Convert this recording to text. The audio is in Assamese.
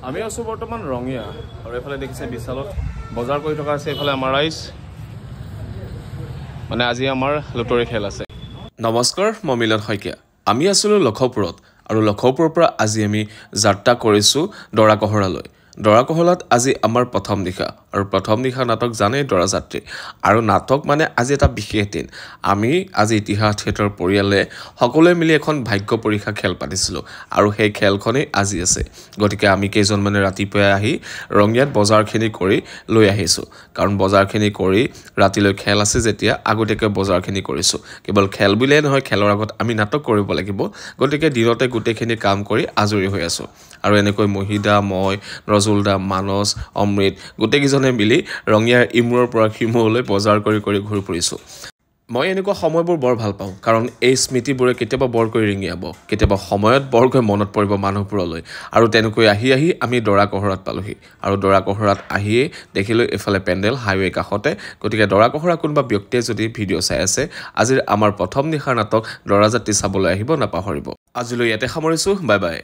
আমি আছো বৰ্তমান ৰঙিয়া আৰু এফালে দেখিছে বিশালত বজাৰ কৰি থকা আছে এফালে আমাৰ ৰাইজ মানে আজি আমাৰ লুটৰি খেল আছে নমস্কাৰ মই মিলন শইকীয়া আমি আছিলো লখপুৰত আৰু লখপুৰৰ পৰা আজি আমি যাত্ৰা কৰিছো দৰাকহৰালৈ দৰাকহৰাত আজি আমাৰ প্ৰথম নিশা আৰু প্ৰথম নিশা নাটক জানে দৰাযাত্ৰী আৰু নাটক মানে আজি এটা বিশেষ দিন আমি আজি ইতিহাস থিয়েটাৰ পৰিয়ালে সকলোৱে মিলি এখন ভাগ্য পৰীক্ষা খেল পাতিছিলো আৰু সেই খেলখনেই আজি আছে গতিকে আমি কেইজন মানে ৰাতিপুৱা আহি ৰঙিয়াত বজাৰখিনি কৰি লৈ আহিছো কাৰণ বজাৰখিনি কৰি ৰাতিলৈ খেল আছে যেতিয়া আগতীয়াকৈ বজাৰখিনি কৰিছো কেৱল খেল বুলিয়ে নহয় খেলৰ আগত আমি নাটক কৰিব লাগিব গতিকে দিনতে গোটেইখিনি কাম কৰি আজৰি হৈ আছো আৰু এনেকৈ মহিদা মই ৰজুলদা মানস অমৃত গোটেইজনে মিলি ৰঙিয়াৰ ইমুৰৰ পৰা খিমুৰলৈ বজাৰ কৰি ঘূৰি ফুৰিছো মই এনেকুৱা সময়বোৰ বৰ ভাল পাওঁ কাৰণ এই স্মৃতিবোৰে কেতিয়াবা বৰকৈ ৰিঙিয়াব কেতিয়াবা সময়ত বৰকৈ মনত পৰিব মানুহবোৰলৈ আৰু তেনেকৈ আহি আমি দৰাকহৰাত পালোহি আৰু দৰাকহৰাত আহিয়ে দেখিলো এফালে পেণ্ডেল হাইৱে কাষতে গতিকে দৰাকহৰা কোনোবা ব্যক্তিয়ে যদি ভিডিঅ' চাই আছে আজিৰ আমাৰ প্ৰথম নিশাৰ নাটক দৰাযাত্ৰী চাবলৈ আহিব নাপাহৰিব আজিলৈ ইয়াতে সামৰিছো বাই বাই